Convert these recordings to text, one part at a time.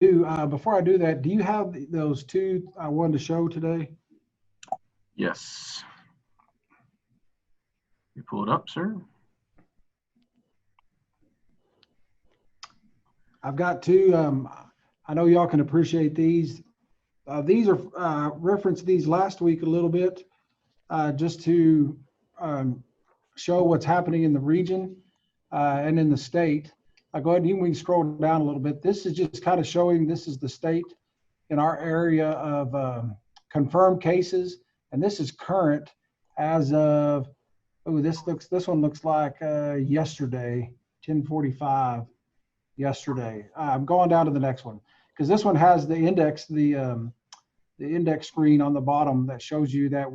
before I do that, do you have those two I wanted to show today? Yes. You pull it up, sir. I've got two. I know y'all can appreciate these. These are referenced these last week a little bit, just to show what's happening in the region and in the state. Go ahead and we can scroll down a little bit. This is just kind of showing this is the state in our area of confirmed cases, and this is current as of, oh, this one looks like yesterday, 10:45 yesterday. I'm going down to the next one because this one has the index, the index screen on the bottom that shows you that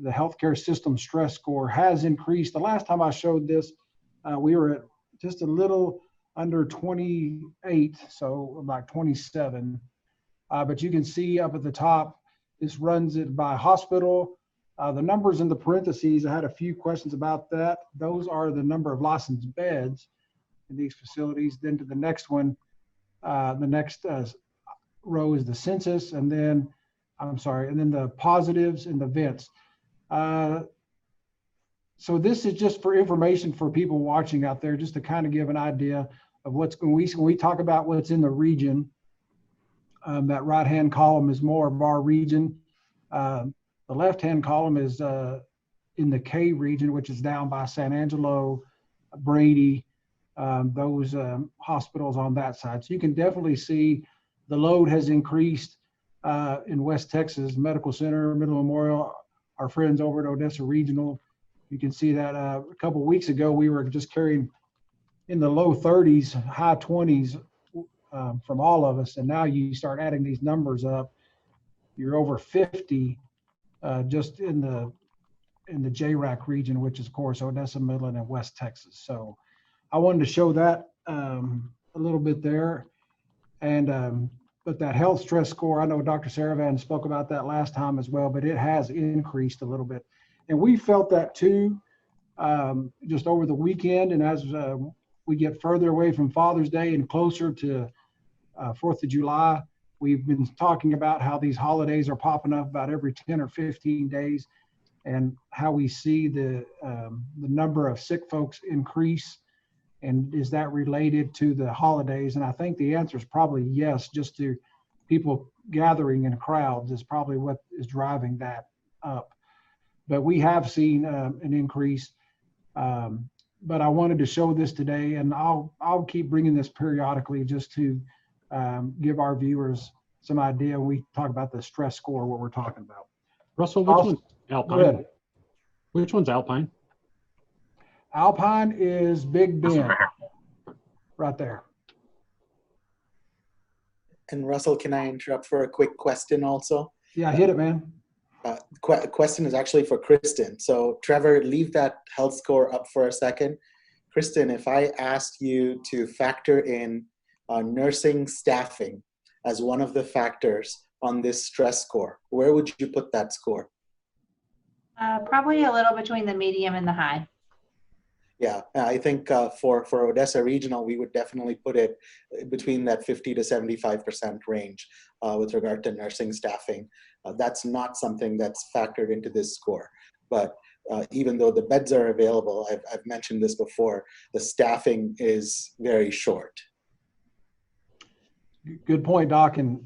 the healthcare system stress score has increased. The last time I showed this, we were at just a little under 28, so about 27. But you can see up at the top, this runs it by hospital. The numbers in the parentheses, I had a few questions about that. Those are the number of licensed beds in these facilities. Then to the next one, the next row is the census, and then, I'm sorry, and then the positives and the vents. So this is just for information for people watching out there, just to kind of give an idea of what's when we talk about what's in the region. That right-hand column is more of our region. The left-hand column is in the K region, which is down by San Angelo, Brady, those hospitals on that side. So you can definitely see the load has increased in West Texas Medical Center, Middle Memorial, our friends over at Odessa Regional. You can see that a couple of weeks ago, we were just carrying in the low 30s, high 20s from all of us. And now you start adding these numbers up, you're over 50 just in the JRAC region, which is, of course, Odessa, Midland, and West Texas. So I wanted to show that a little bit there. And but that health stress score, I know Dr. Saravan spoke about that last time as well, but it has increased a little bit. And we felt that too, just over the weekend. And as we get further away from Father's Day and closer to 4th of July, we've been talking about how these holidays are popping up about every 10 or 15 days, and how we see the number of sick folks increase. And is that related to the holidays? And I think the answer is probably yes, just to people gathering in crowds is probably what is driving that up. But we have seen an increase. But I wanted to show this today, and I'll keep bringing this periodically just to give our viewers some idea when we talk about the stress score, what we're talking about. Russell, which one's Alpine? Which one's Alpine? Alpine is Big Bend, right there. And Russell, can I interrupt for a quick question also? Yeah, hit it, man. Question is actually for Kristen. So Trevor, leave that health score up for a second. Kristen, if I asked you to factor in nursing staffing as one of the factors on this stress score, where would you put that score? Probably a little between the medium and the high. Yeah, I think for Odessa Regional, we would definitely put it between that 50 to 75% range with regard to nursing staffing. That's not something that's factored into this score. But even though the beds are available, I've mentioned this before, the staffing is very short. Good point, Doc. And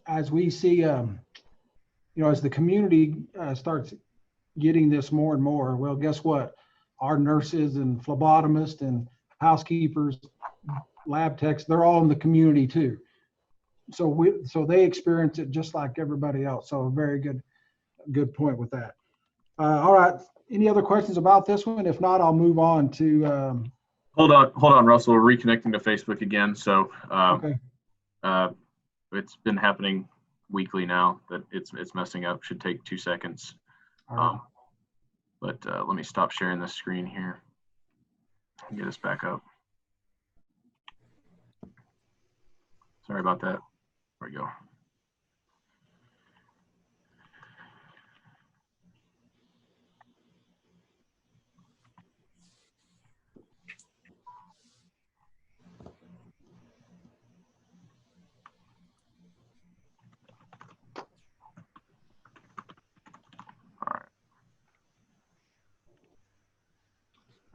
as we see, as the community starts getting this more and more, well, guess what? Our nurses and phlebotomists and housekeepers, lab techs, they're all in the community too. So they experience it just like everybody else. So a very good point with that. All right. Any other questions about this one? If not, I'll move on to. Hold on, Russell. We're reconnecting to Facebook again. So okay. It's been happening weekly now that it's messing up. Should take 2 seconds. But let me stop sharing this screen here and get us back up. Sorry about that. There we go.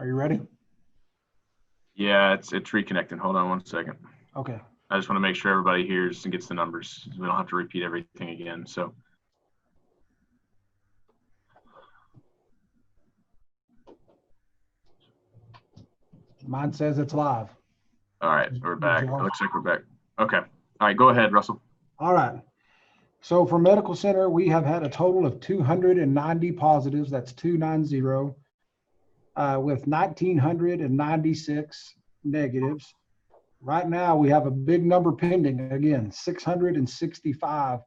Are you ready? Yeah, it's reconnecting. Hold on 1 second. Okay. I just want to make sure everybody hears and gets the numbers. We don't have to repeat everything again. So. Mine says it's live. All right, we're back. It Joe. looks like we're back. Okay. All right, go ahead, Russell. All right. So for medical center, we have had a total of 290 positives. That's 290, with 1,996 negatives. Right now, we have a big number pending. Again, 665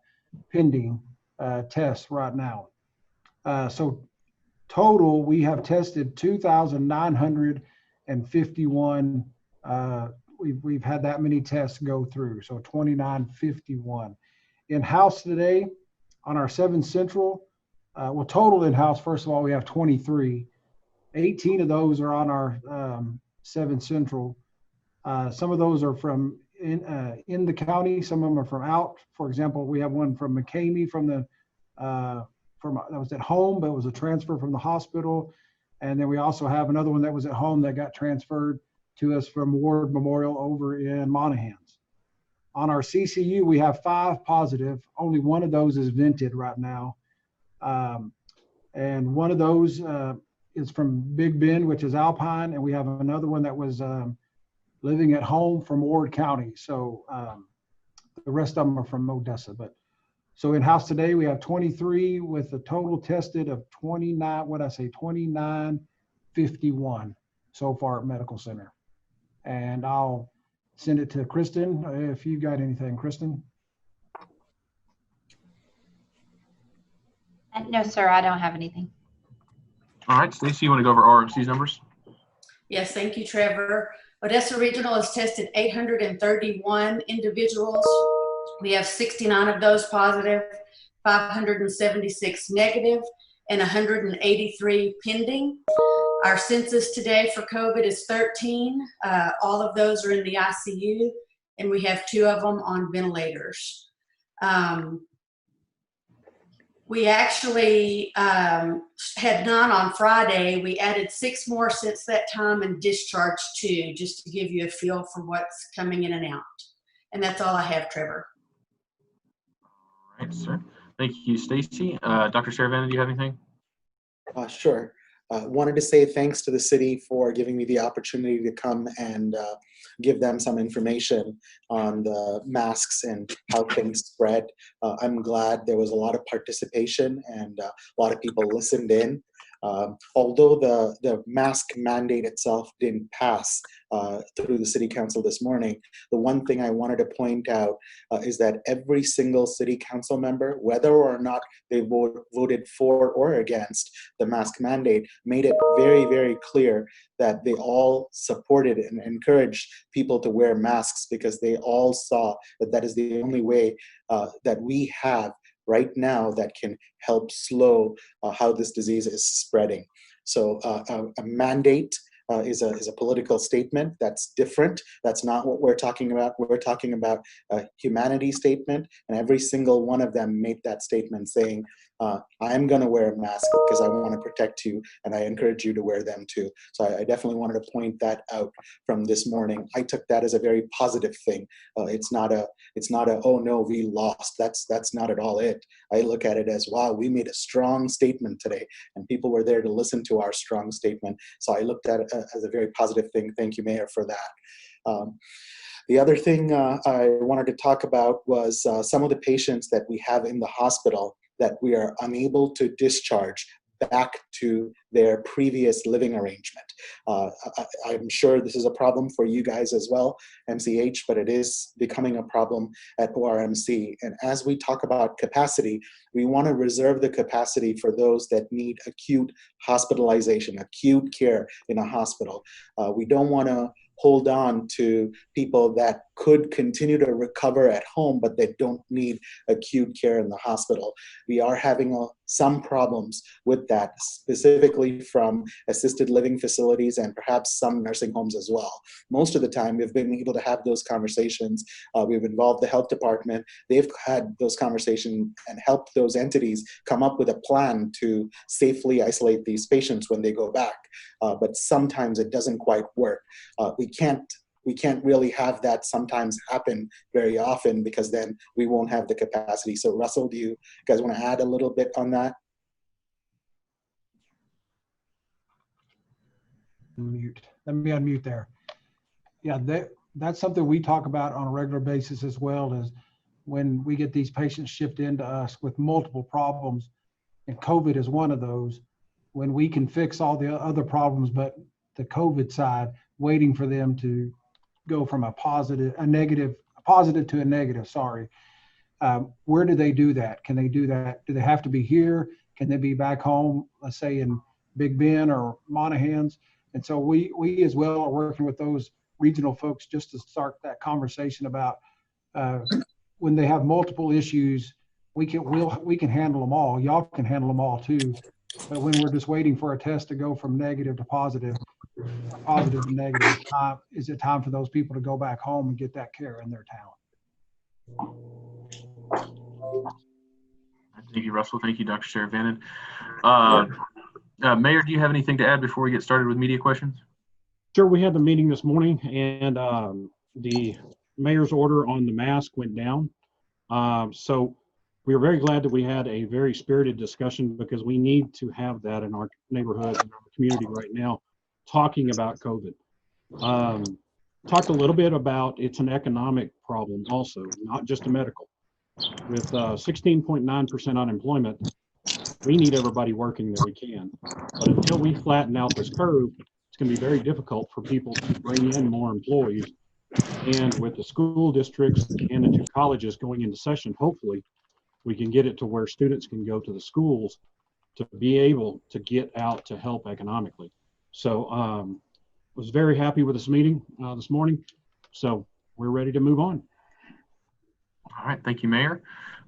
pending tests right now. So total, we have tested 2,951. We've had that many tests go through, so 2,951. In-house today on our 7 Central, well, total in-house, first of all, we have 23. 18 of those are on our 7 Central. Some of those are from in the county. Some of them are from out. For example, we have one from McCamey that was at home, but it was a transfer from the hospital. And then we also have another one that was at home that got transferred to us from Ward Memorial over in Monahans. On our CCU, we have 5 positive. Only one of those is vented right now. And one of those is from Big Bend, which is Alpine. And we have another one that was living at home from Ward County. So the rest of them are from Odessa. But so in-house today, we have 23 with a total tested of 2,951 so far at Medical Center. And I'll send it to Kristen if you got anything, Kristen. No, sir, I don't have anything. All right, Stacy, you want to go over RMC's numbers? Yes, thank you, Trevor. Odessa Regional has tested 831 individuals. We have 69 of those positive, 576 negative, and 183 pending. Our census today for COVID is 13. All of those are in the ICU, and we have 2 of them on ventilators. We actually had 9 on Friday. We added 6 more since that time and discharged 2, just to give you a feel for what's coming in and out. And that's all I have, Trevor. All right, sir. Thank you, Stacy. Dr. Saravana, do you have anything? Sure. Wanted to say thanks to the city for giving me the opportunity to come and give them some information on the masks and how things spread. I'm glad there was a lot of participation and a lot of people listened in. Although the mask mandate itself didn't pass through the city council this morning, the one thing I wanted to point out is that every single city council member, whether or not they voted for or against the mask mandate, made it very, very clear that they all supported and encouraged people to wear masks because they all saw that that is the only way that we have right now that can help slow how this disease is spreading. So a mandate is a political statement that's different. That's not what we're talking about. We're talking about a humanity statement, and every single one of them made that statement saying, I'm going to wear a mask because I want to protect you, and I encourage you to wear them too. So I definitely wanted to point that out from this morning. I took that as a very positive thing. It's not a oh no, we lost. That's not at all it. I look at it as, wow, we made a strong statement today, and people were there to listen to our strong statement. So I looked at it as a very positive thing. Thank you, Mayor, for that. The other thing I wanted to talk about was some of the patients that we have in the hospital that we are unable to discharge back to their previous living arrangement. I'm sure this is a problem for you guys as well, MCH, but it is becoming a problem at ORMC. And as we talk about capacity, we want to reserve the capacity for those that need acute hospitalization, acute care in a hospital. We don't want to hold on to people that could continue to recover at home, but they don't need acute care in the hospital. We are having some problems with that, specifically from assisted living facilities and perhaps some nursing homes as well. Most of the time, we've been able to have those conversations. We've involved the health department. They've had those conversations and helped those entities come up with a plan to safely isolate these patients when they go back. But sometimes it doesn't quite work. We can't really have that sometimes happen very often, because then we won't have the capacity. So Russell, do you guys want to add a little bit on that? Mute. Let me unmute there. Yeah, that's something we talk about on a regular basis as well, is when we get these patients shipped into us with multiple problems, and COVID is one of those, when we can fix all the other problems, but the COVID side, waiting for them to go from a positive to a negative, sorry. Where do they do that? Can they do that? Do they have to be here? Can they be back home, let's say in Big Bend or Monahans? And so we as well are working with those regional folks just to start that conversation about when they have multiple issues, we can handle them all. Y'all can handle them all too. But when we're just waiting for a test to go from negative to positive to negative, is it time for those people to go back home and get that care in their town? Thank you, Russell. Thank you, Dr. Sheriff Vannon. Mayor, do you have anything to add before we get started with media questions? Sure. We had the meeting this morning, and the mayor's order on the mask went down. So we are very glad that we had a very spirited discussion, because we need to have that in our neighborhood and our community right now, talking about COVID. Talked a little bit about it's an economic problem also, not just a medical. With 16.9% unemployment, we need everybody working that we can. But until we flatten out this curve, it's going to be very difficult for people to bring in more employees. And with the school districts and the 2 colleges going into session, hopefully we can get it to where students can go to the schools to be able to get out to help economically. So was very happy with this meeting this morning. So we're ready to move on. All right, thank you, Mayor.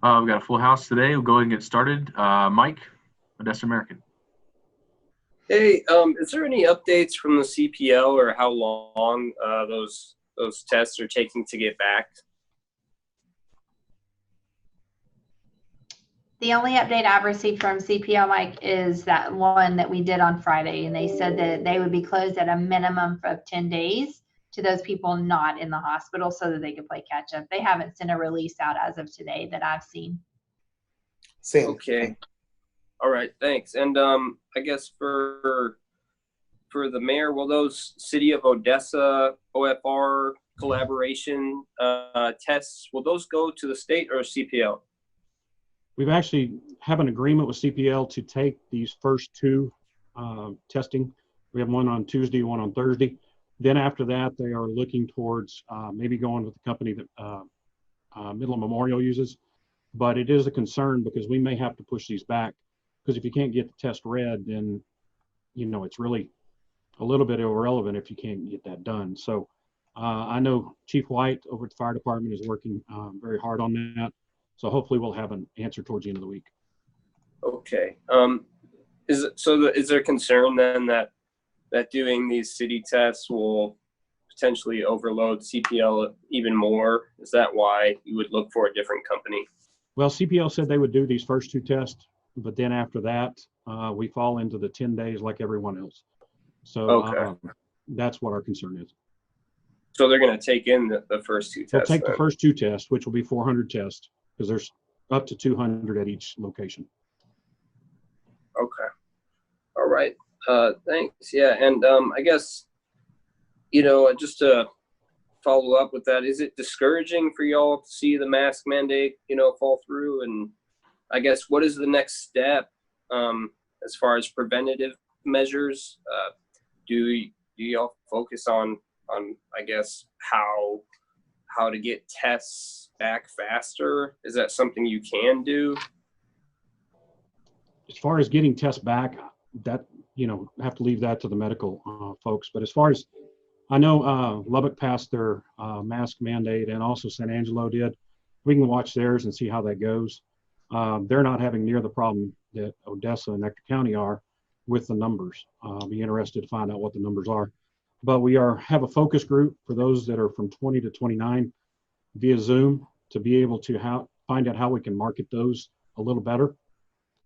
We've got a full house today. We'll go ahead and get started. Mike, Odessa American. Hey, is there any updates from the CPL or how long those tests are taking to get back? The only update I've received from CPL, Mike, is that one that we did on Friday, and they said that they would be closed at a minimum of 10 days to those people not in the hospital so that they could play catch up. They haven't sent a release out as of today that I've seen. Same. Okay. All right, thanks. And I guess for the mayor, will those City of Odessa OFR collaboration tests, will those go to the state or CPL? We've actually have an agreement with CPL to take these first 2 testing. We have one on Tuesday, one on Thursday. Then after that, they are looking towards maybe going with the company that Midland Memorial uses. But it is a concern, because we may have to push these back, because if you can't get the test read, then it's really a little bit irrelevant if you can't get that done. So I know Chief White over at the fire department is working very hard on that. So hopefully we'll have an answer towards the end of the week. Okay. Is there concern then that doing these city tests will potentially overload CPL even more? Is that why you would look for a different company? Well, CPL said they would do these first 2 tests, but then after that, we fall into the 10 days like everyone else. So okay. That's what our concern is. So they're going to take in the first 2 tests? They'll take the first 2 tests, which will be 400 tests, because there's up to 200 at each location. Okay. All right. Thanks. Yeah. And I guess, just to follow up with that, is it discouraging for y'all to see the mask mandate, fall through? And I guess, what is the next step as far as preventative measures? Do y'all focus on, I guess, how to get tests back faster? Is that something you can do? As far as getting tests back, that, have to leave that to the medical folks. But as far as I know Lubbock passed their mask mandate, and also San Angelo did. We can watch theirs and see how that goes. They're not having near the problem that Odessa and Ector County are with the numbers. I'll be interested to find out what the numbers are. But we have a focus group for those that are from 20 to 29 via Zoom to be able to find out how we can market those a little better,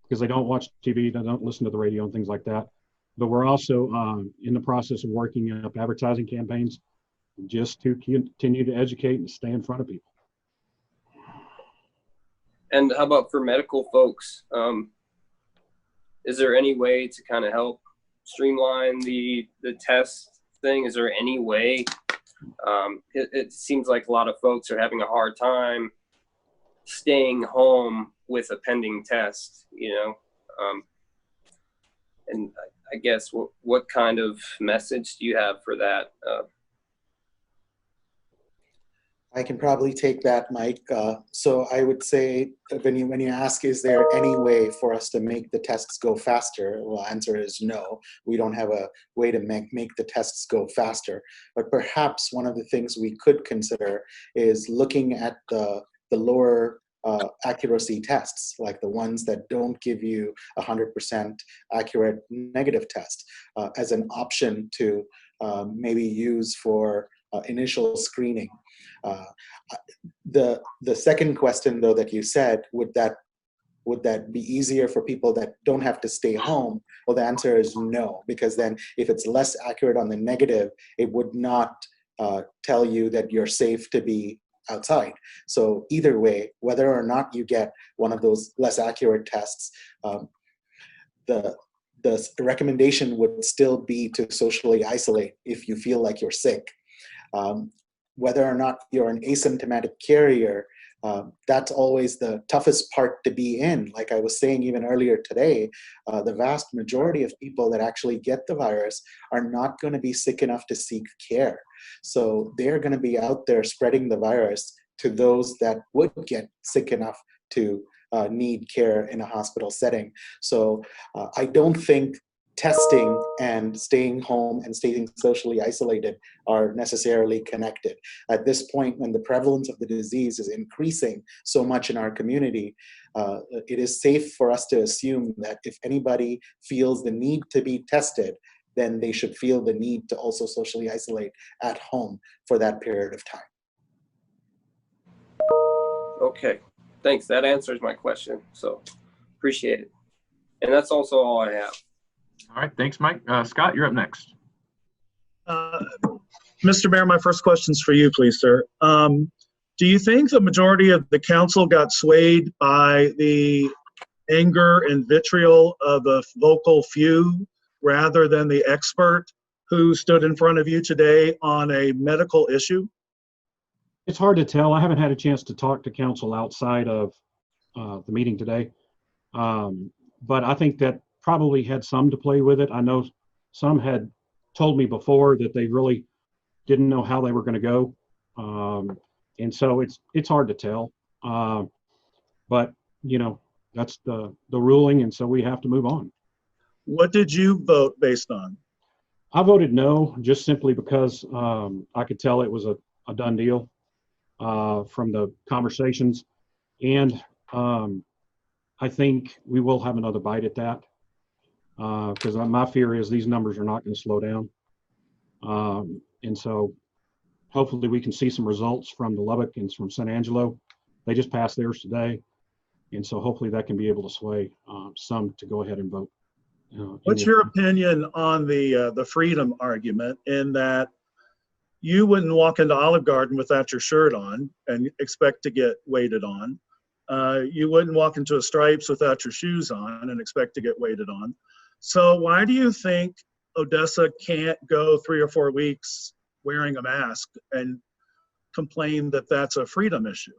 because they don't watch TV, they don't listen to the radio and things like that. But we're also in the process of working up advertising campaigns just to continue to educate and stay in front of people. And how about for medical folks? Is there any way to kind of help streamline the test thing? Is there any way? It seems like a lot of folks are having a hard time staying home with a pending test, you know? And I guess what kind of message do you have for that? I can probably take that, Mike. So I would say when you ask, is there any way for us to make the tests go faster? Well, answer is no. We don't have a way to make the tests go faster. But perhaps one of the things we could consider is looking at the lower accuracy tests, like the ones that don't give you 100% accurate negative test, as an option to maybe use for initial screening. The second question, though, that you said, would that be easier for people that don't have to stay home? Well, the answer is no, because then if it's less accurate on the negative, it would not tell you that you're safe to be outside. So either way, whether or not you get one of those less accurate tests, the recommendation would still be to socially isolate if you feel like you're sick. Whether or not you're an asymptomatic carrier, that's always the toughest part to be in. Like I was saying even earlier today, the vast majority of people that actually get the virus are not going to be sick enough to seek care. So they're going to be out there spreading the virus to those that would get sick enough to need care in a hospital setting. So I don't think testing and staying home and staying socially isolated are necessarily connected. At this point, when the prevalence of the disease is increasing so much in our community, it is safe for us to assume that if anybody feels the need to be tested, then they should feel the need to also socially isolate at home for that period of time. Okay, thanks. That answers my question. So appreciate it. And that's also all I have. All right, thanks, Mike. Scott, you're up next. Mr. Mayor, my first question's for you, please, sir. Do you think the majority of the council got swayed by the anger and vitriol of a vocal few rather than the expert who stood in front of you today on a medical issue? It's hard to tell. I haven't had a chance to talk to council outside of the meeting today. But I think that probably had some to play with it. I know some had told me before that they really didn't know how they were going to go. And so it's hard to tell. But, you know, that's the ruling. And so we have to move on. What did you vote based on? I voted no, just simply because I could tell it was a done deal from the conversations. And I think we will have another bite at that. Because my fear is these numbers are not going to slow down. And so hopefully we can see some results from the Lubbock and from San Angelo. They just passed theirs today. And so hopefully that can be able to sway some to go ahead and vote. What's your opinion on the freedom argument, in that you wouldn't walk into Olive Garden without your shirt on and expect to get waited on? You wouldn't walk into a Stripes without your shoes on and expect to get waited on. So why do you think Odessa can't go 3 or 4 weeks wearing a mask and complain that that's a freedom issue?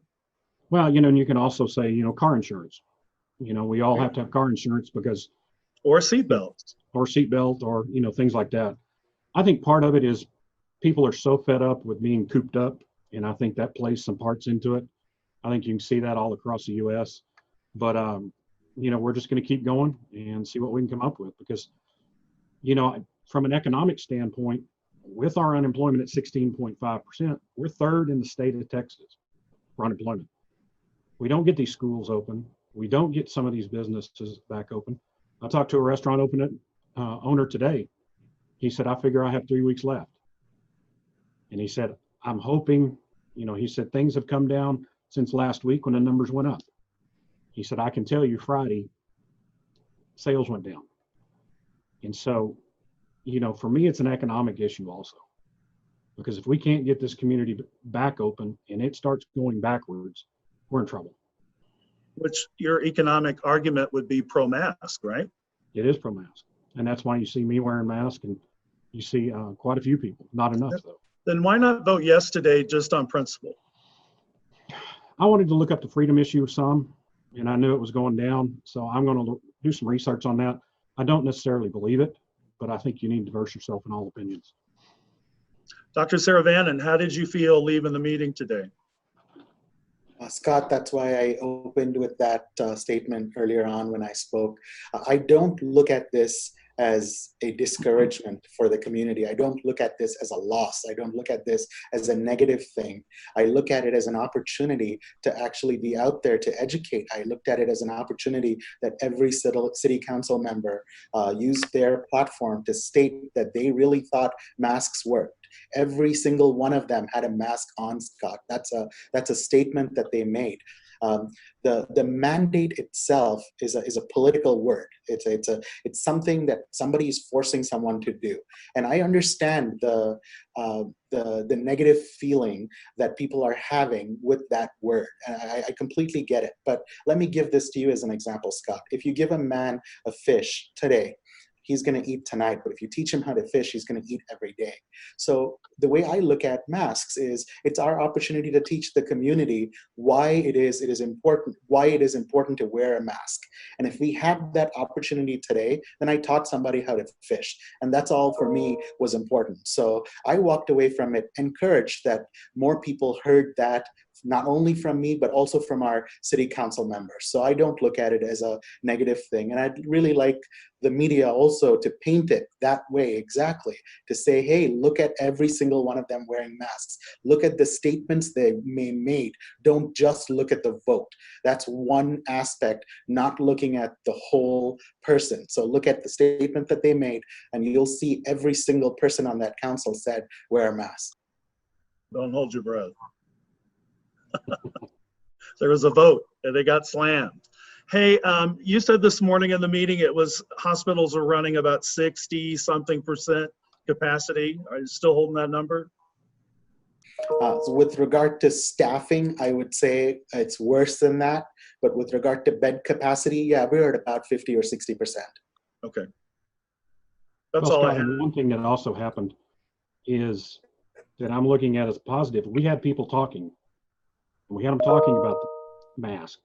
Well, you know, and you can also say, you know, car insurance. You know, we all have to have car insurance because. Or seatbelts. Or seatbelt, or, you know, things like that. I think part of it is people are so fed up with being cooped up, and I think that plays some parts into it. I think you can see that all across the U.S. But, you know, we're just going to keep going and see what we can come up with, because, you know, from an economic standpoint, with our unemployment at 16.5%, we're third in the state of Texas for unemployment. We don't get these schools open. We don't get some of these businesses back open. I talked to a restaurant owner today. He said, I figure I have 3 weeks left. And he said, I'm hoping, he said, things have come down since last week when the numbers went up. He said, I can tell you Friday, sales went down. And so, for me, it's an economic issue also. Because if we can't get this community back open and it starts going backwards, we're in trouble. Which your economic argument would be pro-mask, right? It is pro-mask. And that's why you see me wearing masks and you see quite a few people. Not enough, though. Then why not vote yes today just on principle? I wanted to look up the freedom issue some, and I knew it was going down. So I'm going to do some research on that. I don't necessarily believe it, but I think you need to diverse yourself in all opinions. Dr. Saravanan, how did you feel leaving the meeting today? Scott, that's why I opened with that statement earlier on when I spoke. I don't look at this as a discouragement for the community. I don't look at this as a loss. I don't look at this as a negative thing. I look at it as an opportunity to actually be out there to educate. I looked at it as an opportunity that every city council member used their platform to state that they really thought masks worked. Every single one of them had a mask on, Scott. That's a statement that they made. The mandate itself is a political word. It's something that somebody is forcing someone to do. And I understand the negative feeling that people are having with that word. And I completely get it. But let me give this to you as an example, Scott. If you give a man a fish today, he's going to eat tonight, but if you teach him how to fish, he's going to eat every day. So the way I look at masks is it's our opportunity to teach the community why it is important to wear a mask. And if we had that opportunity today, then I taught somebody how to fish. And that's all for me was important. So I walked away from it encouraged that more people heard that, not only from me, but also from our city council members. So I don't look at it as a negative thing. And I'd really like the media also to paint it that way exactly, to say, hey, look at every single one of them wearing masks. Look at the statements they made. Don't just look at the vote. That's one aspect, not looking at the whole person. So look at the statement that they made, and you'll see every single person on that council said, wear a mask. Don't hold your breath. There was a vote and they got slammed. Hey, you said this morning in the meeting hospitals are running about 60-something% capacity. Are you still holding that number? So with regard to staffing, I would say it's worse than that. But with regard to bed capacity, yeah, we're at about 50 or 60%. Okay. That's well, all Scott, I have. One thing that also happened is that I'm looking at as positive. We had people talking. We had them talking about the mask,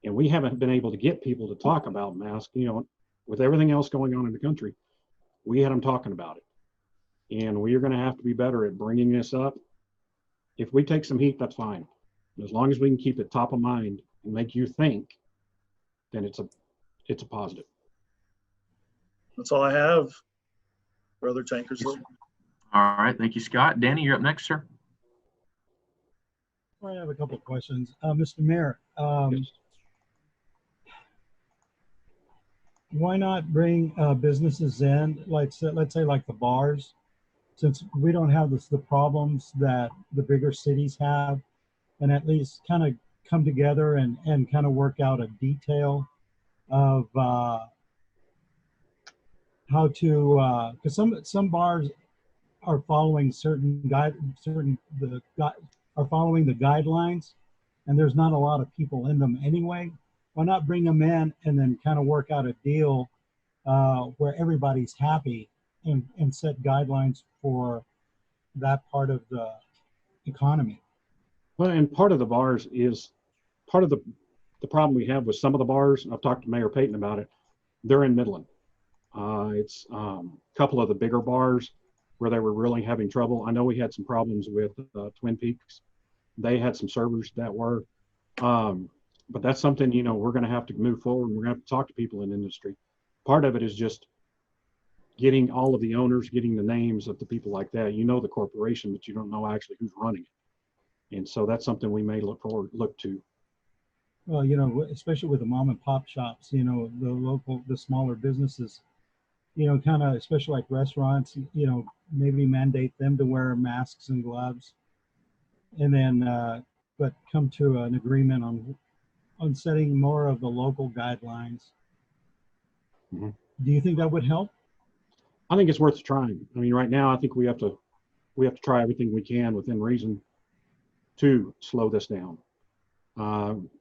and we haven't been able to get people to talk about masks. With everything else going on in the country, we had them talking about it, and we are going to have to be better at bringing this up. If we take some heat, that's fine. As long as we can keep it top of mind and make you think, then it's a positive. That's all I have, Brother Tankersley. All right. Thank you, Scott. Danny, you're up next, sir. I have a couple of questions. Mr. Mayor, Yes. why not bring businesses in, let's say like the bars, since we don't have the problems that the bigger cities have, and at least kind of come together and kind of work out a detail of how to, because some bars are following are following the guidelines, and there's not a lot of people in them anyway. Why not bring them in and then kind of work out a deal where everybody's happy and set guidelines for that part of the economy? Well, and part of the bars is part of the problem we have with some of the bars. I've talked to Mayor Payton about it. They're in Midland. It's a couple of the bigger bars where they were really having trouble. I know we had some problems with Twin Peaks. They had some servers that were, but that's something, we're going to have to move forward, and we're going to have to talk to people in the industry. Part of it is just getting all of the owners, getting the names of the people like that. You know the corporation, but you don't know actually who's running it. And so that's something we may look to. Well, you know, especially with the mom and pop shops, you know, the smaller businesses, you know, kind of, especially like restaurants, you know, maybe mandate them to wear masks and gloves, and then, but come to an agreement on setting more of the local guidelines. Mm-hmm. Do you think that would help? I think it's worth trying. I mean, right now, I think we have to try everything we can within reason to slow this down.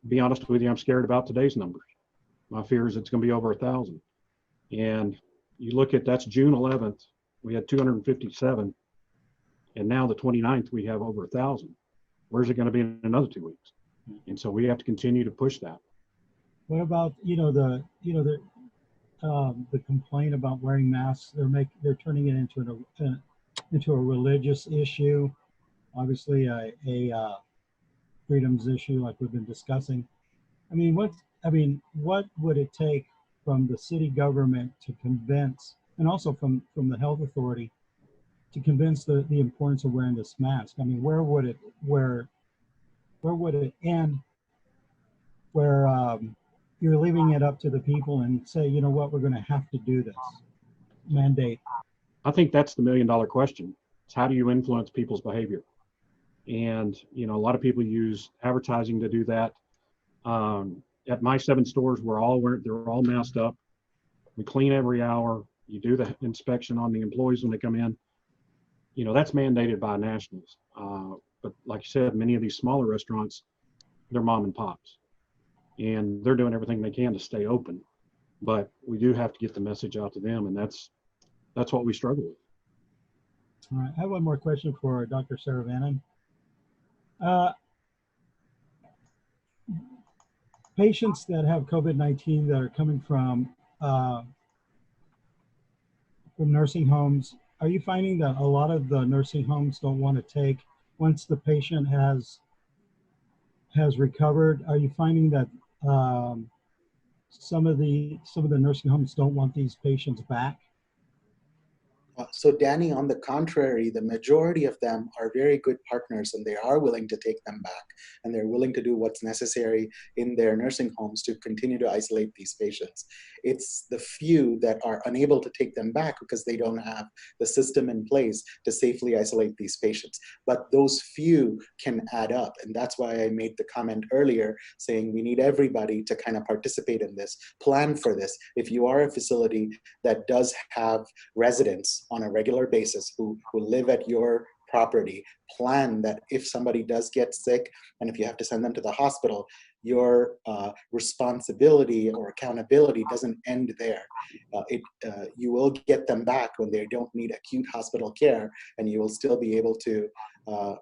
Be honest with you, I'm scared about today's numbers. My fear is it's going to be over 1,000. And you look at, that's June 11th, we had 257. And now the 29th, we have over 1,000. Where's it going to be in another 2 weeks? And so we have to continue to push that. What about, the complaint about wearing masks? They're turning it into a religious issue, obviously a freedoms issue like we've been discussing. I mean, what would it take from the city government to convince, and also from the health authority, to convince the importance of wearing this mask? I mean, where would it end where you're leaving it up to the people and say, you know what, we're going to have to do this mandate? I think that's the $1 million question. It's how do you influence people's behavior? And, a lot of people use advertising to do that. At my 7 stores, they're all masked up. We clean every hour. You do the inspection on the employees when they come in. That's mandated by nationals. But like you said, many of these smaller restaurants, they're mom and pops, and they're doing everything they can to stay open. But we do have to get the message out to them, and that's what we struggle with. All right, I have one more question for Dr. Saravanan. Patients that have COVID-19 that are coming from nursing homes, are you finding that a lot of the nursing homes don't want to take, once the patient has recovered, are you finding that some of the nursing homes don't want these patients back? So Danny, on the contrary, the majority of them are very good partners, and they are willing to take them back, and they're willing to do what's necessary in their nursing homes to continue to isolate these patients. It's the few that are unable to take them back because they don't have the system in place to safely isolate these patients. But those few can add up, and that's why I made the comment earlier saying we need everybody to kind of participate in this, plan for this. If you are a facility that does have residents on a regular basis who live at your property, plan that if somebody does get sick and if you have to send them to the hospital, your responsibility or accountability doesn't end there. You will get them back when they don't need acute hospital care, and you will still be able to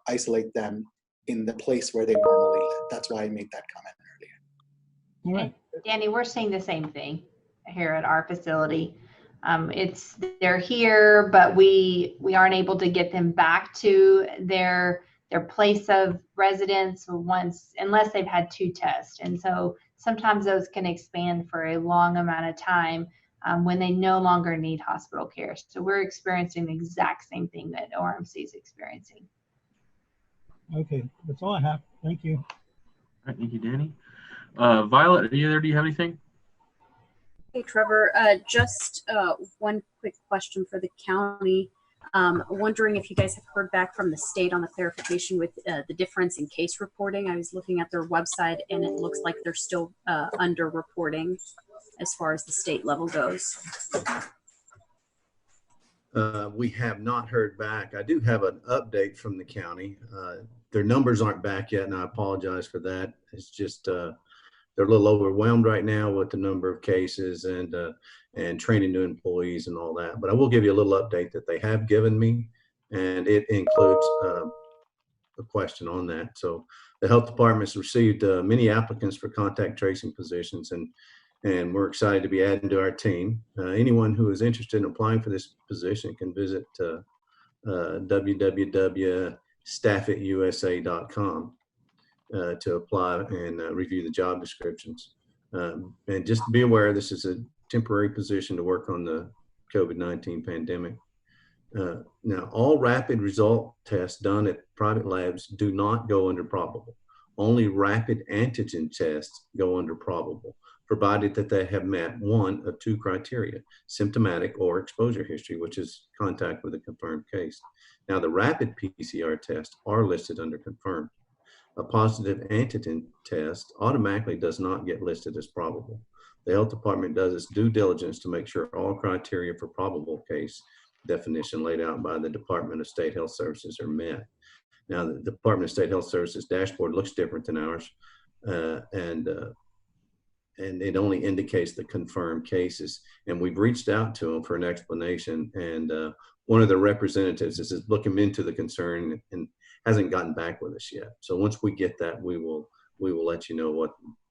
isolate them in the place where they normally live. That's why I made that comment earlier. All right. Danny, we're seeing the same thing here at our facility. They're here, but we aren't able to get them back to their place of residence unless they've had 2 tests. And so sometimes those can expand for a long amount of time when they no longer need hospital care. So we're experiencing the exact same thing that ORMC is experiencing. Okay, that's all I have. Thank you. All right, thank you, Danny. Violet, do you have anything? Hey, Trevor, just one quick question for the county. Wondering if you guys have heard back from the state on the clarification with the difference in case reporting. I was looking at their website and it looks like they're still under-reporting as far as the state level goes. We have not heard back. I do have an update from the county. Their numbers aren't back yet, and I apologize for that. It's just they're a little overwhelmed right now with the number of cases and training new employees and all that. But I will give you a little update that they have given me, and it includes a question on that. So the health department's received many applicants for contact tracing positions, and we're excited to be adding to our team. Anyone who is interested in applying for this position can visit www.staffitusa.com. To apply and review the job descriptions. And just be aware, this is a temporary position to work on the COVID-19 pandemic. Now, all rapid result tests done at private labs do not go under probable. Only rapid antigen tests go under probable, provided that they have met one of two criteria, symptomatic or exposure history, which is contact with a confirmed case. Now, the rapid PCR tests are listed under confirmed. A positive antigen test automatically does not get listed as probable. The health department does its due diligence to make sure all criteria for probable case definition laid out by the Department of State Health Services are met. Now, the Department of State Health Services dashboard looks different than ours, and it only indicates the confirmed cases. And we've reached out to them for an explanation, and one of the representatives is looking into the concern and hasn't gotten back with us yet. So once we get that, we will let you know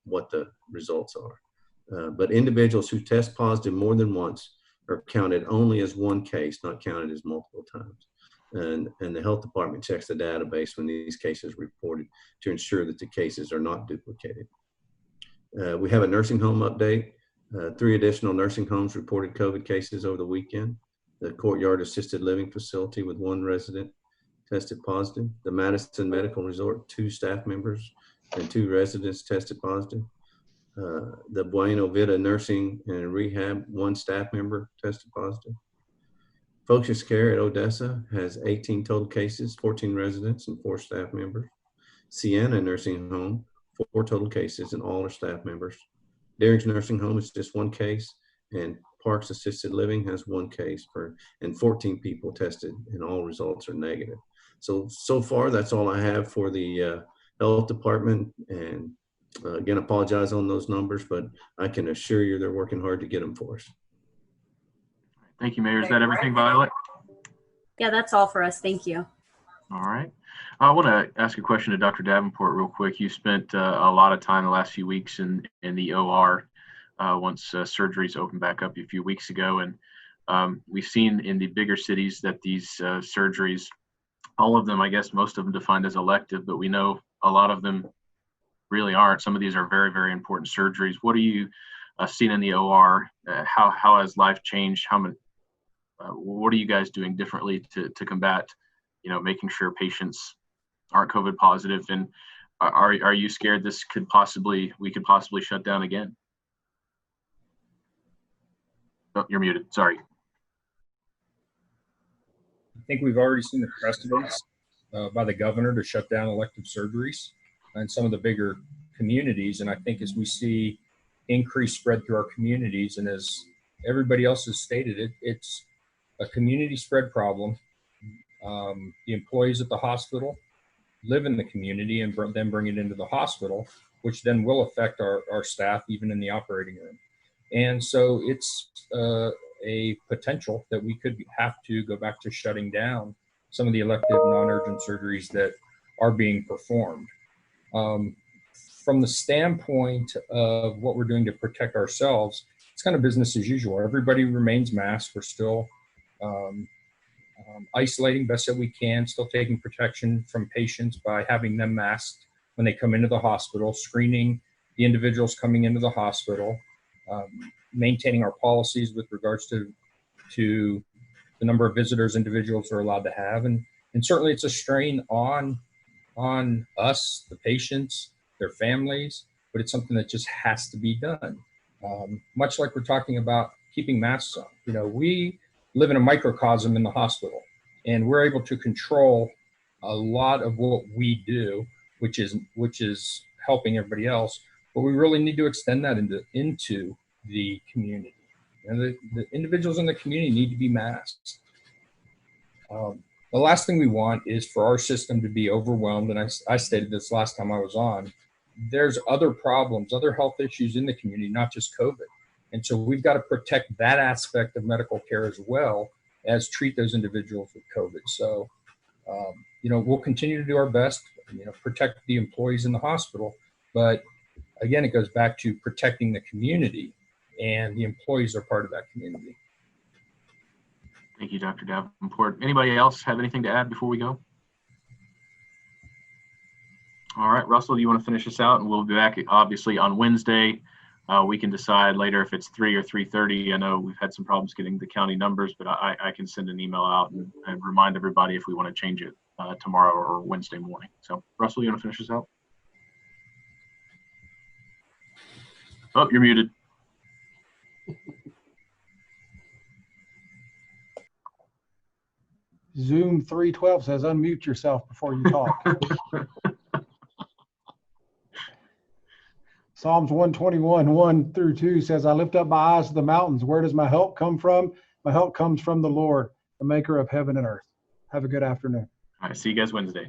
what the results are. But individuals who test positive more than once are counted only as one case, not counted as multiple times. And the health department checks the database when these cases are reported to ensure that the cases are not duplicated. We have a nursing home update. 3 additional nursing homes reported COVID cases over the weekend. The Courtyard Assisted Living Facility with 1 resident tested positive. The Madison Medical Resort, 2 staff members and 2 residents tested positive. The Bueno Vita Nursing and Rehab, 1 staff member tested positive. Focus Care at Odessa has 18 total cases, 14 residents and 4 staff members. Sienna Nursing Home, 4 total cases and all are staff members. Deering's Nursing Home is just 1 case, and Parks Assisted Living has 1 case and 14 people tested, and all results are negative. So far, that's all I have for the health department. And again, apologize on those numbers, but I can assure you they're working hard to get them for us. Thank you, Mayor. Is that everything, Violet? Yeah, that's all for us. Thank you. All right. I want to ask a question to Dr. Davenport real quick. You spent a lot of time the last few weeks in the OR once surgeries opened back up a few weeks ago. And we've seen in the bigger cities that these surgeries, all of them, I guess most of them defined as elective, but we know a lot of them really aren't. Some of these are very, very important surgeries. What are you seeing in the OR? How has life changed? What are you guys doing differently to combat, making sure patients aren't COVID positive? And are you scared we could possibly shut down again? Oh, you're muted. Sorry. I think we've already seen the precedents by the governor to shut down elective surgeries in some of the bigger communities. And I think as we see increased spread through our communities, and as everybody else has stated, it's a community spread problem. The employees at the hospital live in the community and then bring it into the hospital, which then will affect our staff even in the operating room. And so it's a potential that we could have to go back to shutting down some of the elective non-urgent surgeries that are being performed. From the standpoint of what we're doing to protect ourselves, it's kind of business as usual. Everybody remains masked. We're still isolating best that we can, still taking protection from patients by having them masked when they come into the hospital, screening the individuals coming into the hospital, maintaining our policies with regards to the number of visitors individuals are allowed to have. And certainly it's a strain on us, the patients, their families, but it's something that just has to be done. Much like we're talking about keeping masks on. We live in a microcosm in the hospital, and we're able to control a lot of what we do, which is helping everybody else. But we really need to extend that into the community. The individuals in the community need to be masked. The last thing we want is for our system to be overwhelmed. And I stated this last time I was on. There's other problems, other health issues in the community, not just COVID. And so we've got to protect that aspect of medical care as well as treat those individuals with COVID. So, we'll continue to do our best, protect the employees in the hospital. But again, it goes back to protecting the community, and the employees are part of that community. Thank you, Dr. Davenport. Anybody else have anything to add before we go? All right, Russell, do you want to finish us out? And we'll be back obviously on Wednesday We can decide later if it's 3 or 3:30. I know we've had some problems getting the county numbers, but I can send an email out and remind everybody if we want to change it tomorrow or Wednesday morning. So Russell, you want to finish this out? Oh, you're muted. Zoom 312 says unmute yourself before you talk. Psalms 121, 1 through 2 says, I lift up my eyes to the mountains. Where does my help come from? My help comes from the Lord, the maker of heaven and earth. Have a good afternoon. All right, see you guys Wednesday.